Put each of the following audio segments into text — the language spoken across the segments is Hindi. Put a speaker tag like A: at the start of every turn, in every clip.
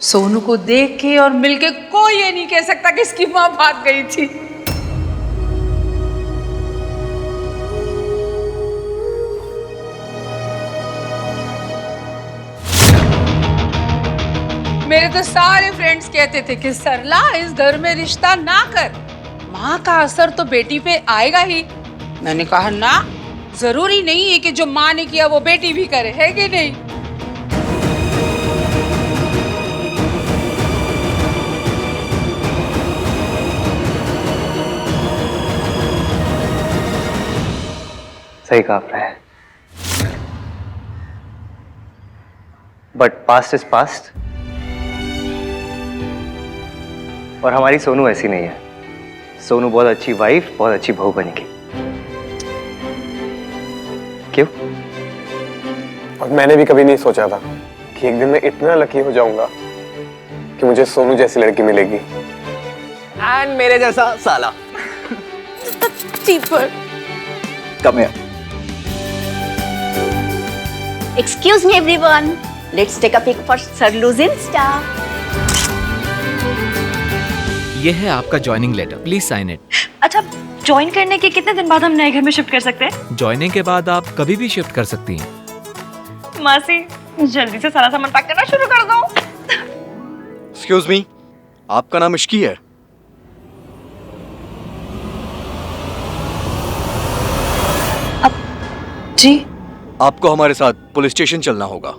A: सोनू को देख के और मिलके कोई ये नहीं कह सकता कि इसकी मां भाग गई थी। मेरे तो सारे फ्रेंड्स कहते थे कि सरला इस घर में रिश्ता ना कर, माँ का असर तो बेटी पे आएगा ही। मैंने कहा ना, जरूरी नहीं है कि जो माँ ने किया वो बेटी भी करे, है कि नहीं?
B: सही कहा आपने, बट पास्ट इज पास्ट। और हमारी सोनू ऐसी नहीं है। सोनू बहुत अच्छी वाइफ, बहुत अच्छी बहू बनेगी। क्यों?
C: और मैंने भी कभी नहीं सोचा था कि एक दिन मैं इतना लकी हो जाऊंगा कि मुझे सोनू जैसी लड़की मिलेगी
D: एंड मेरे जैसा साला।
E: Cheaper.
D: कम है।
E: Excuse me everyone. Let's take a pic for Sarlu's Insta.
F: ये है आपका joining letter, please sign it.
G: अच्छा, ज्वाइन करने के कितने दिन बाद हम नए घर में शिफ्ट कर सकते हैं?
F: ज्वाइनिंग के बाद आप कभी भी शिफ्ट कर सकती हैं।
G: मासी, जल्दी से सारा सामान पैक करना शुरू कर दो।
D: एक्सक्यूज मी, आपका नाम इश्की है?
G: जी।
D: आपको हमारे साथ पुलिस स्टेशन चलना होगा।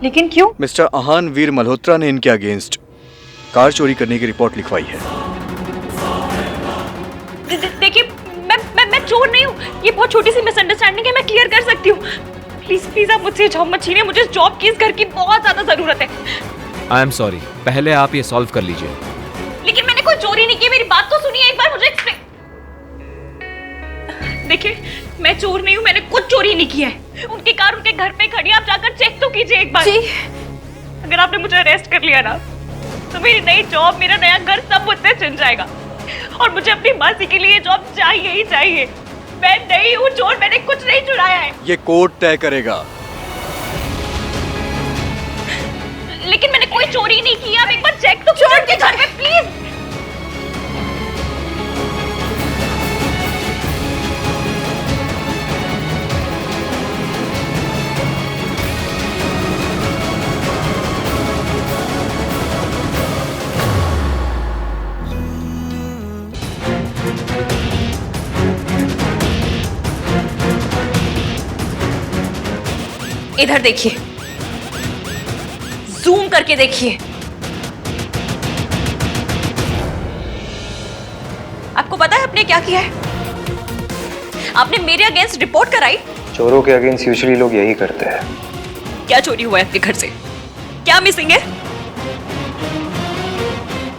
G: लेकिन क्यों?
D: मिस्टर आहान वीर मल्होत्रा ने इनके अगेंस्ट कार चोरी करने की रिपोर्ट लिखवाई है।
G: देखिए, मैं चोर नहीं हूँ। ये बहुत छोटी सी मिसअंडरस्टैंडिंग है, मैं क्लियर कर सकती हूँ। प्लीज प्लीज आप मुझसे जॉब मत छीनिए, मुझे इस जॉब की इस घर की बहुत ज्यादा जरूरत है।
F: आई एम सॉरी, पहले आप ये सॉल्व कर लीजिए।
G: लेकिन मैंने कोई चोरी नहीं की, मेरी बात तो सुनिए एक बार, मुझे एक्सप्लेन। देखिए, मैं चोर नहीं हूँ, मैंने कुछ चोरी नहीं किया है। उनकी कार उनके घर पे खड़ी है, आप जाकर चेक तो कीजिए एक बार।
E: जी।
G: अगर आपने मुझे अरेस्ट कर लिया ना, तो मेरी नई जॉब, मेरा नया घर सब मुझसे छिन जाएगा। और मुझे अपनी मासी के लिए जॉब चाहिए ही चाहिए। मैं नहीं हूँ चोर, मैंने कुछ नहीं चुराया है।
D: ये कोर्ट तय करेगा।
G: लेकिन मैंने कोई चोरी नहीं की, आप एक बार चेक तो कीजिए उनके घर में प्लीज। इधर देखिए, जूम करके देखिए। आपको पता है आपने क्या किया है? आपने मेरे अगेंस्ट रिपोर्ट कराई।
B: चोरों के अगेंस्ट यूजुअली लोग यही करते हैं।
G: क्या चोरी हुआ है आपके घर से? क्या मिसिंग है?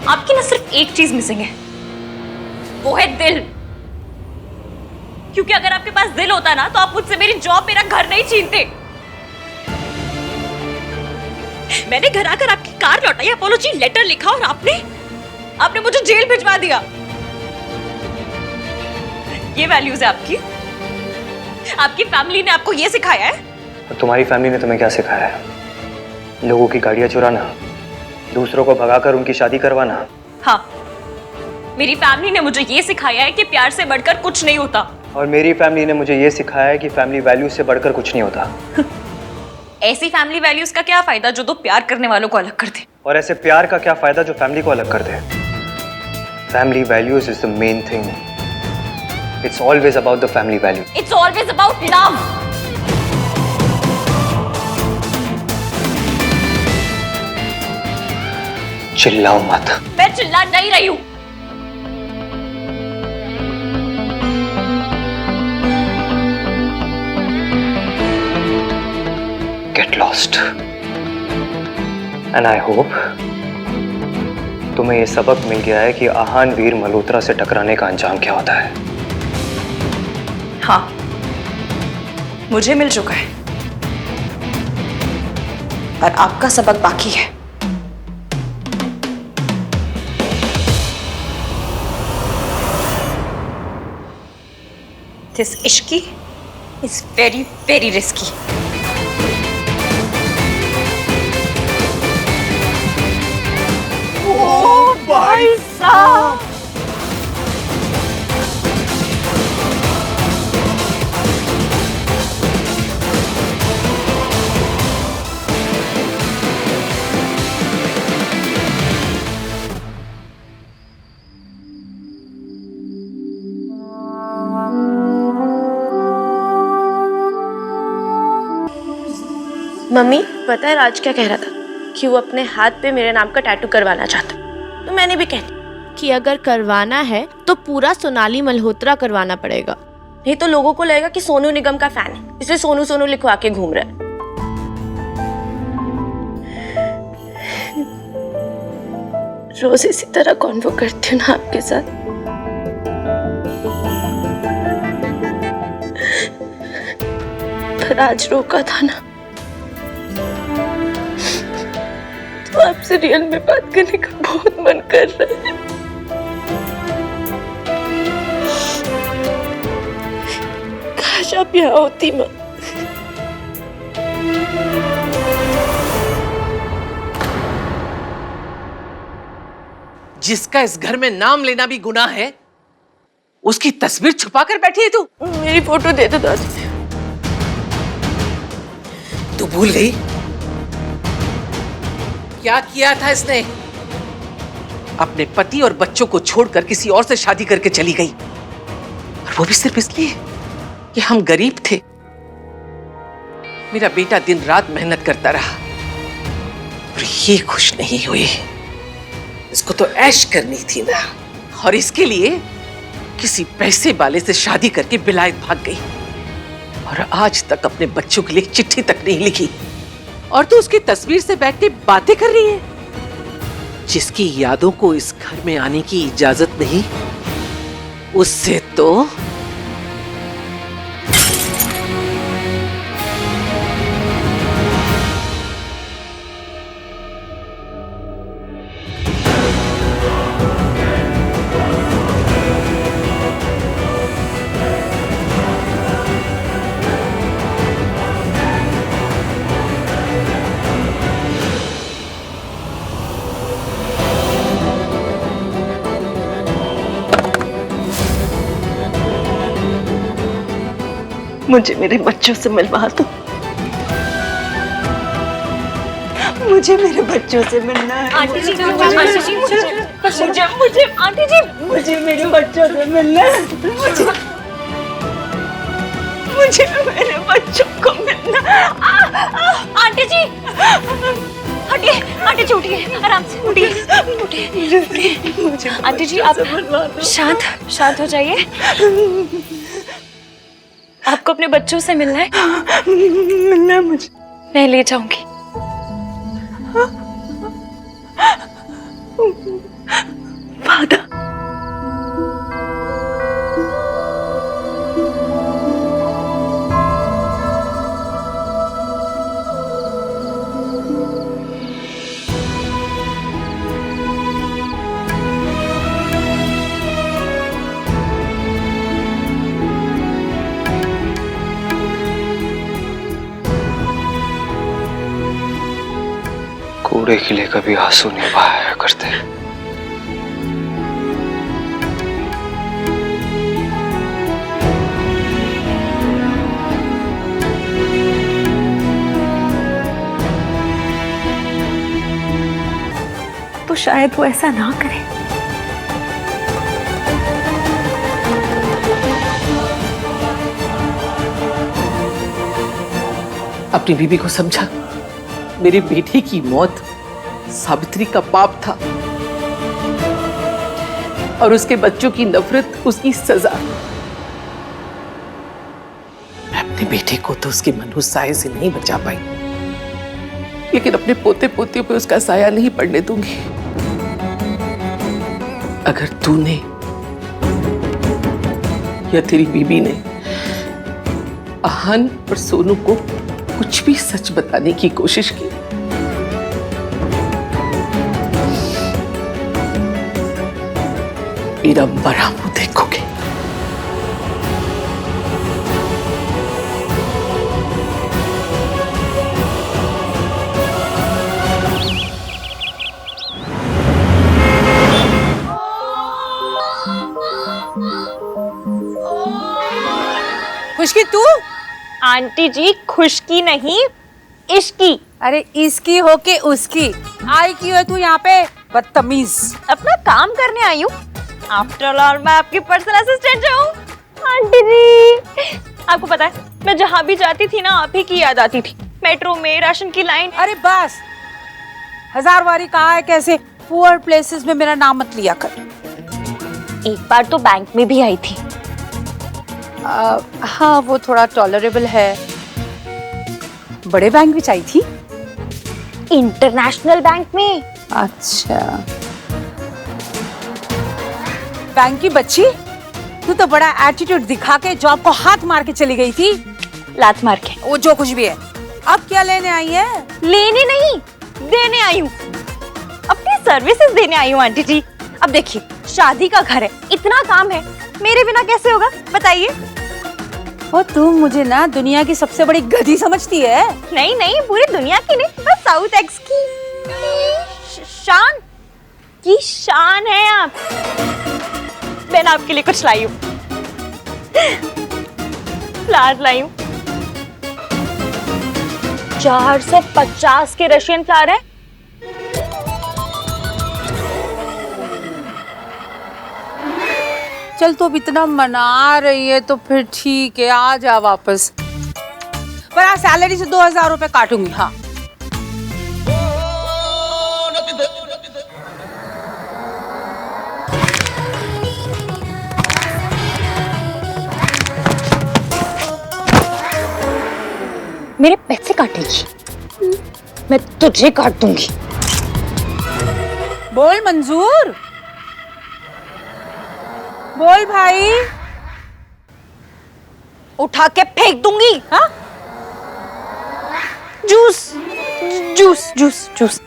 G: आपकी ना सिर्फ एक चीज मिसिंग है, वो है दिल। क्योंकि अगर आपके पास दिल होता ना, तो आप मुझसे मेरी जॉब, मेरा घर नहीं छीनते। मैंने घर आकर आपकी कार लौटाई, अपॉलॉजी लेटर लिखा, और आपने मुझे जेल भिजवा दिया। ये वैल्यूज है आपकी? आपकी फैमिली ने आपको ये सिखाया है?
B: और तुम्हारी फैमिली ने तुम्हें क्या सिखाया है? लोगों की गाड़ियां चुराना, दूसरों को भगाकर उनकी शादी करवाना।
G: हाँ, मेरी फैमिली ने मुझे ये सिखाया है कि प्यार से बढ़कर कुछ नहीं होता।
B: और मेरी फैमिली ने मुझे ये सिखाया है कि फैमिली वैल्यूज से बढ़कर कुछ नहीं होता।
G: ऐसी फैमिली वैल्यूज का क्या फायदा जो दो प्यार करने वालों को अलग कर दे?
B: और ऐसे प्यार का क्या फायदा जो फैमिली को अलग कर दे? Family values is the main thing. It's always about the family value.
G: It's always about love.
B: चिल्लाओ मत।
G: मैं चिल्ला नहीं रही हूँ।
B: Get lost. And I hope तुम्हें ये सबक मिल गया है कि आहान वीर मल्होत्रा से टकराने का अंजाम क्या होता है।
G: हाँ, मुझे मिल चुका है, और आपका सबक बाकी है। This ishki is very, very risky.
H: Mummy, पता है राज क्या कह रहा था कि वो अपने हाथ पे मेरे नाम का टैटू करवाना चाहता। तो मैंने भी कह दिया कि अगर करवाना है तो पूरा सोनाली मल्होत्रा करवाना पड़ेगा, नहीं तो लोगों को लगेगा कि सोनू निगम का फैन है, इसलिए सोनू सोनू लिखवा के घूम रहा है। रोज इसी तरह कॉन्वो करती हूँ ना आपके साथ। पर आज रोका था ना, तो आपसे रियल में बात करने का बहुत मन कर रहा है। काश आप यहाँ होती माँ।
I: जिसका इस घर में नाम लेना भी गुनाह है, उसकी तस्वीर छुपा कर बैठी है तू।
H: मेरी फोटो दे दो दादी।
I: तू भूल गई क्या किया था इसने? अपने पति और बच्चों को छोड़कर किसी और से शादी करके चली गई, और वो भी सिर्फ इसलिए कि हम गरीब थे। मेरा बेटा दिन रात मेहनत करता रहा और ये खुश नहीं हुई। इसको तो ऐश करनी थी ना, और इसके लिए किसी पैसे वाले से शादी करके विलायत भाग गई, और आज तक अपने बच्चों के लिए चिट्ठी तक नहीं लिखी। और तू उसकी तस्वीर से बैठ के बातें कर रही है। जिसकी यादों को इस घर में आने की इजाजत नहीं, उससे तो
H: मुझे मेरे बच्चों से मिलवा दो। मुझे मेरे बच्चों से मिलना है।
G: आंटी जी, आंटी जी, मुझे आंटी जी,
H: मुझे मेरे बच्चों से मिलना है। मुझे मेरे बच्चों को मिलना।
G: आंटी जी, हटिए, आंटी जी उठिए, आराम से उठिए। आंटी जी आप शांत हो जाइए। आपको अपने बच्चों से मिलना है?
H: मिलना है मुझे।
G: मैं ले जाऊंगी।
H: वादा।
B: कूड़े के लिए कभी आंसू नहीं बहाया करते।
G: तो शायद वो ऐसा ना करे।
I: अपनी बीबी को समझा। मेरी बेटी की मौत सावित्री का पाप था, और उसके बच्चों की नफरत उसकी सजा। मैं अपने बेटे को तो उसके मनहूस साये से नहीं बचा पाई, लेकिन अपने पोते पोतियों पे उसका साया नहीं पड़ने दूंगी। अगर तूने या तेरी बीबी ने आहन और सोनू को कुछ भी सच बताने की कोशिश की, मेरा मरा मुंह देखोगे।
A: खुशकी तू?
G: आंटी जी खुशकी नहीं, इश्की।
A: अरे इसकी हो के उसकी आई क्यों है तू यहाँ पे? बदतमीज।
G: अपना काम करने आई हूँ। आफ्टर ऑल मैं आपकी पर्सनल असिस्टेंट जो हूँ। आंटी जी आपको पता है मैं जहाँ भी जाती थी ना आप ही की याद आती थी। मेट्रो में, राशन की लाइन।
A: अरे बस, 1000 बारी कहा है कैसे पुअर प्लेसेस में मेरा नाम मत लिया कर।
G: एक बार तो बैंक में भी आई थी।
A: हाँ वो थोड़ा टॉलरेबल है। बड़े बैंक में आई थी?
G: इंटरनेशनल बैंक में।
A: अच्छा, बैंक की बच्ची, तू तो बड़ा एटीट्यूड दिखा के जॉब को हाथ मार के चली गई थी।
G: लात मार के।
A: वो जो कुछ भी है, अब क्या लेने आई है?
G: लेने नहीं, देने आई हूँ। अपनी सर्विसेज देने आई हूँ आंटी जी। अब देखिए शादी का घर है, इतना काम है, मेरे बिना कैसे होगा बताइए?
A: वो तू मुझे ना दुनिया की सबसे बड़ी गधी समझती है?
G: नहीं नहीं, पूरी दुनिया की नहीं, बस साउथ एक्स की शान की शान है आप। मैंने आपके लिए कुछ लाई हूँ। फ्लावर लाई हूँ। 450 के रशियन फ्लावर है।
A: चल तो अब इतना मना रही है तो फिर ठीक है, आ जा वापस। पर आज सैलरी से 2000 रुपए काटूंगी। हाँ
G: मेरे पैसे काटेगी, मैं तुझे काट दूंगी।
A: बोल मंजूर, बोल भाई।
G: उठा के फेंक दूंगी।
A: हाँ
G: juice juice juice juice.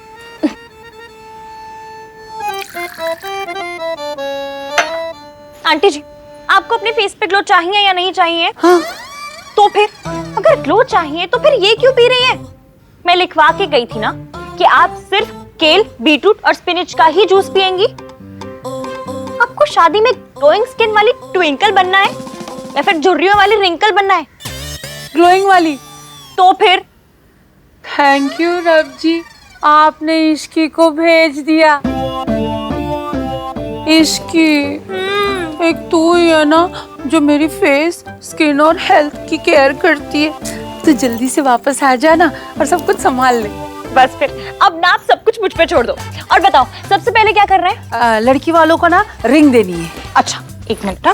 G: Aunty ji आपको अपने फेस पे ग्लो चाहिए या नहीं चाहिए?
A: हाँ।
G: तो फिर अगर ग्लो चाहिए तो फिर ये क्यों पी रही है? मैं लिखवा के गई थी ना कि आप सिर्फ केल, बीटरूट और स्पिनच का ही जूस पिएंगी। आपको शादी में ग्लोइंग स्किन वाली ट्विंकल बनना है या फिर झुर्रियों वाली रिंकल बनना है?
A: ग्लोइंग वाली।
G: तो फिर
A: थैंक यू रब जी, आपने इश्की को भेज दिया। इश्की, एक तू ही है ना जो मेरी फेस, स्किन और हेल्थ की केयर करती है। तो जल्दी से वापस आ जाना और सब कुछ संभाल ले।
G: बस फिर अब ना आप सब कुछ मुझ पे छोड़ दो और बताओ सबसे पहले क्या कर रहे हैं?
A: लड़की वालों को ना रिंग देनी है।
G: अच्छा एक मिनट।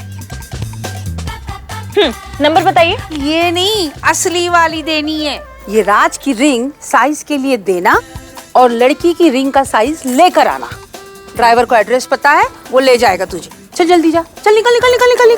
G: नंबर बताइए।
A: ये नहीं, असली वाली देनी है। ये राज की रिंग साइज के लिए देना और लड़की की रिंग का साइज लेकर आना। ड्राइवर को एड्रेस पता है, वो ले जाएगा तुझे। चल जल्दी जा, चल निकल निकल निकल निकल निकल।